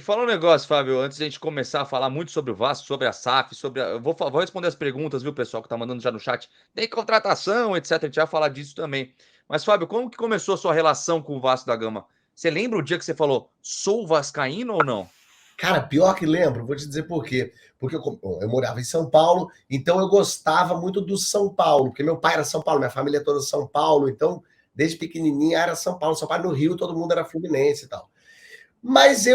me fala um negócio, Fábio, antes de a gente começar a falar muito sobre o Vasco, sobre a SAF, eu vou responder as perguntas, viu, pessoal, que tá mandando já no chat. Tem contratação, etc, a gente vai falar disso também. Mas, Fábio, como que começou a sua relação com o Vasco da Gama? Você lembra o dia que você falou, sou vascaíno ou não? Cara, pior que lembro, vou te dizer por quê. Porque eu morava em São Paulo, então eu gostava muito do São Paulo, porque meu pai era São Paulo, minha família é toda São Paulo, então desde pequenininha era São Paulo. São Paulo no Rio, todo mundo era fluminense e tal. Mas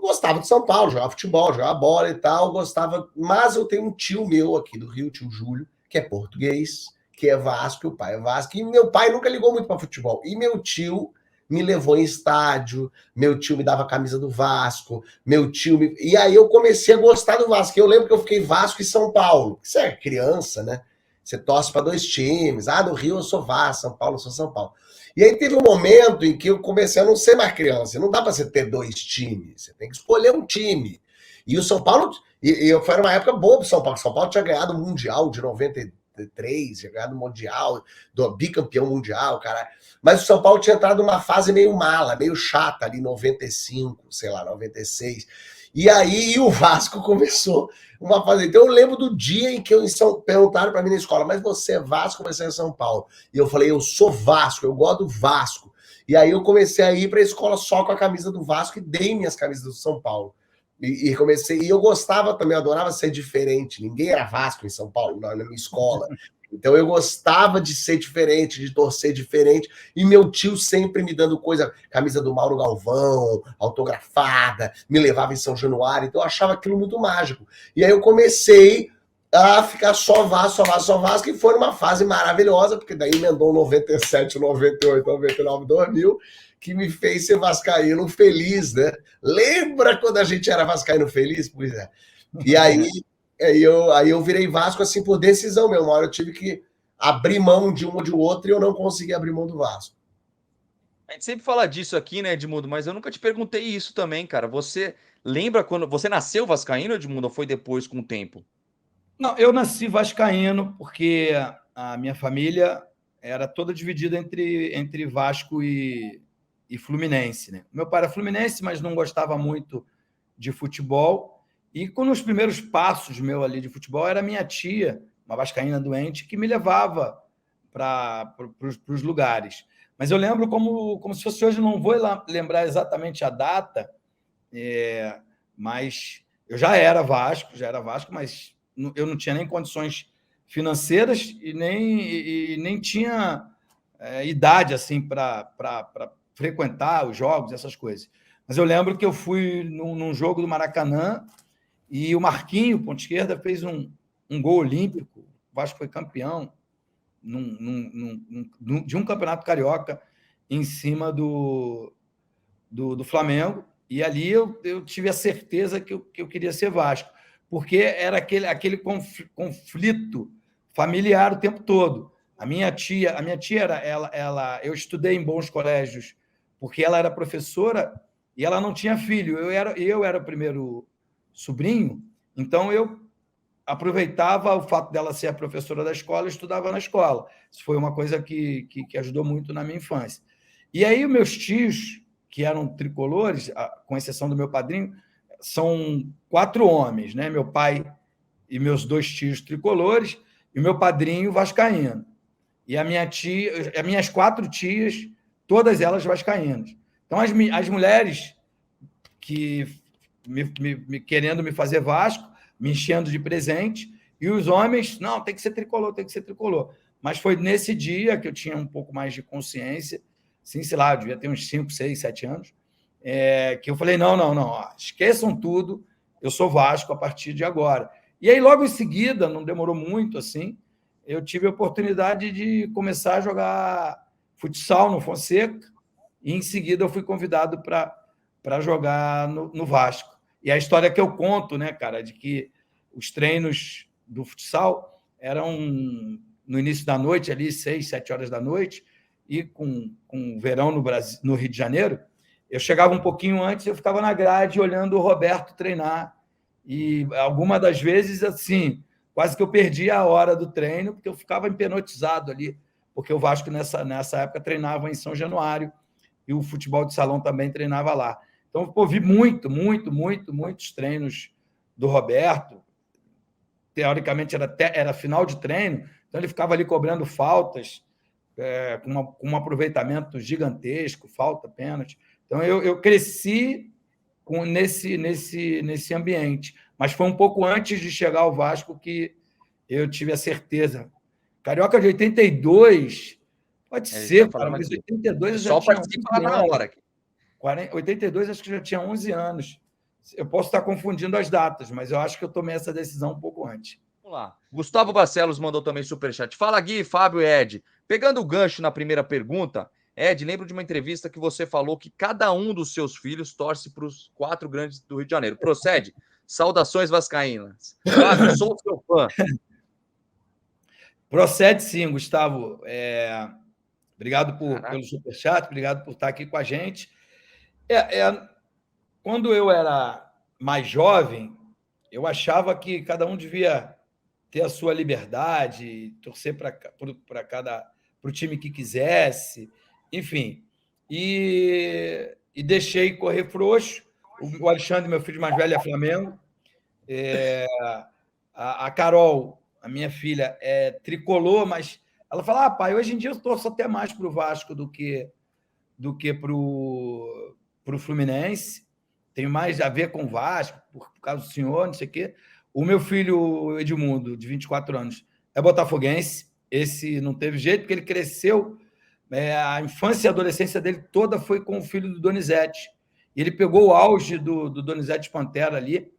gostava de São Paulo, jogava futebol, jogava bola e tal, gostava. Mas eu tenho um tio meu aqui do Rio, tio Júlio, que é português, que é Vasco, o pai é Vasco, e meu pai nunca ligou muito para futebol. E meu tio me levou em estádio, meu tio me dava a camisa do Vasco, meu tio me... E aí eu comecei a gostar do Vasco. Eu lembro que eu fiquei Vasco e São Paulo. Você é criança, né? Você torce para dois times. Ah, no Rio eu sou Vasco, São Paulo eu sou São Paulo. E aí teve um momento em que eu comecei a não ser mais criança. Não dá para você ter dois times. Você tem que escolher um time. E o São Paulo... foi uma época boa para o São Paulo. São Paulo tinha ganhado o Mundial de 93, tinha ganhado o Mundial, do bicampeão mundial, cara. Mas o São Paulo tinha entrado numa fase meio mala, meio chata ali, 95, sei lá, 96. E aí o Vasco começou uma fase. Então eu lembro do dia em que perguntaram para mim na escola, mas você é Vasco ou você é São Paulo? E eu falei, eu sou Vasco, eu gosto do Vasco. E aí eu comecei a ir para a escola só com a camisa do Vasco e dei minhas camisas do São Paulo. E eu gostava também, eu adorava ser diferente. Ninguém era Vasco em São Paulo, na minha escola. Então eu gostava de ser diferente, de torcer diferente. E meu tio sempre me dando coisa, camisa do Mauro Galvão, autografada, me levava em São Januário. Então eu achava aquilo muito mágico. E aí eu comecei a ficar só Vasco, só Vasco, só Vasco, e foi numa fase maravilhosa, porque daí emendou 97, 98, 99, 2000, que me fez ser vascaíno feliz, né? Lembra quando a gente era vascaíno feliz? Pois é. E aí eu virei Vasco assim por decisão mesmo. Uma hora eu tive que abrir mão de um ou de outro e eu não consegui abrir mão do Vasco. A gente sempre fala disso aqui, né, Edmundo, mas eu nunca te perguntei isso também, cara. Você lembra quando você nasceu vascaíno, Edmundo, ou foi depois com o tempo? Não, eu nasci vascaíno porque a minha família era toda dividida entre Vasco e Fluminense, né? Meu pai era fluminense, mas não gostava muito de futebol. E com os primeiros passos meu ali de futebol, era minha tia, uma vascaína doente, que me levava para os lugares. Mas eu lembro como se fosse hoje, não vou lembrar exatamente a data, mas eu já era Vasco, mas eu não tinha nem condições financeiras e nem tinha idade assim para frequentar os jogos, essas coisas. Mas eu lembro que eu fui num jogo do Maracanã e o Marquinho, ponta esquerda, fez um gol olímpico. O Vasco foi campeão de um campeonato carioca em cima do Flamengo. E ali eu tive a certeza que eu queria ser Vasco, porque era aquele conflito familiar o tempo todo. A minha tia eu estudei em bons colégios porque ela era professora e ela não tinha filho. Eu era o primeiro sobrinho, então eu aproveitava o fato dela ser a professora da escola e estudava na escola. Isso foi uma coisa que ajudou muito na minha infância. E aí, os meus tios, que eram tricolores, com exceção do meu padrinho, são 4 homens, né? Meu pai e meus 2 tios tricolores, e meu padrinho vascaíno. E as minhas 4 tias, todas elas vascaínas. Então, as mulheres que querendo me fazer Vasco, me enchendo de presente, e os homens, não, tem que ser tricolor, tem que ser tricolor. Mas foi nesse dia que eu tinha um pouco mais de consciência, assim, sei lá, eu devia ter uns 5, 6, 7 anos, que eu falei, não, ó, esqueçam tudo, eu sou Vasco a partir de agora. E aí, logo em seguida, não demorou muito, assim, eu tive a oportunidade de começar a jogar futsal no Fonseca, e em seguida eu fui convidado para jogar no Vasco. E a história que eu conto, né, cara, de que os treinos do futsal eram no início da noite, ali, 6, 7 horas da noite, e com o verão no Brasil, no Rio de Janeiro, eu chegava um pouquinho antes, eu ficava na grade olhando o Roberto treinar. E algumas das vezes, assim, quase que eu perdia a hora do treino, porque eu ficava hipnotizado ali, porque o Vasco, nessa época, treinava em São Januário, e o futebol de salão também treinava lá. Então, pô, vi muitos treinos do Roberto. Teoricamente, era final de treino, então ele ficava ali cobrando faltas, com um aproveitamento gigantesco, falta, pênalti. Então, eu cresci nesse ambiente. Mas foi um pouco antes de chegar ao Vasco que eu tive a certeza. Carioca de 82, pode ser, cara, mas 82 eu já tinha 11 anos. Na hora. 82 acho que já tinha 11 anos. Eu posso estar confundindo as datas, mas eu acho que eu tomei essa decisão um pouco antes. Vamos lá. Gustavo Barcelos mandou também superchat. Fala, Gui, Fábio e Ed. Pegando o gancho na primeira pergunta, Ed, lembro de uma entrevista que você falou que cada um dos seus filhos torce para os 4 grandes do Rio de Janeiro. Procede? Saudações vascaínas. Fábio, sou seu fã. Procede sim, Gustavo. Obrigado pelo superchat, obrigado por estar aqui com a gente. Quando eu era mais jovem, eu achava que cada um devia ter a sua liberdade, torcer para o time que quisesse, enfim. E deixei correr frouxo. O Alexandre, meu filho mais velho, é Flamengo. A Carol, a minha filha, é tricolor, mas ela fala: pai, hoje em dia eu torço até mais para o Vasco do que para o Fluminense. Tem mais a ver com o Vasco, por causa do senhor, não sei o quê. O meu filho, Edmundo, de 24 anos, é botafoguense. Esse não teve jeito, porque ele cresceu. A infância e a adolescência dele toda foi com o filho do Donizete. E ele pegou o auge do Donizete Pantera ali,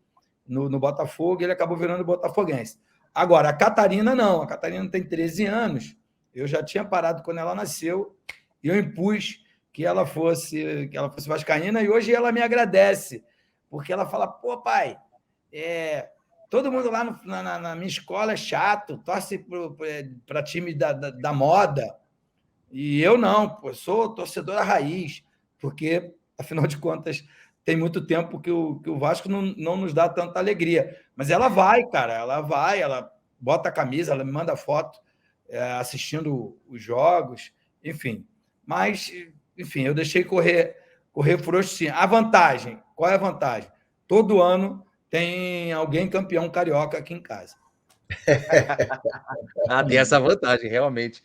no Botafogo, e ele acabou virando botafoguense. Agora, a Catarina não. A Catarina tem 13 anos. Eu já tinha parado quando ela nasceu e eu impus que ela fosse vascaína, e hoje ela me agradece, porque ela fala: pô, pai, todo mundo lá na minha escola é chato, torce para time da moda, e eu não, pô, sou torcedora raiz, porque, afinal de contas, tem muito tempo que o Vasco não nos dá tanta alegria. Mas ela vai, cara, ela bota a camisa, ela me manda foto assistindo os jogos, enfim. Mas, enfim, eu deixei correr frouxo, sim. A vantagem, qual é a vantagem? Todo ano tem alguém campeão carioca aqui em casa. Tem essa vantagem, realmente.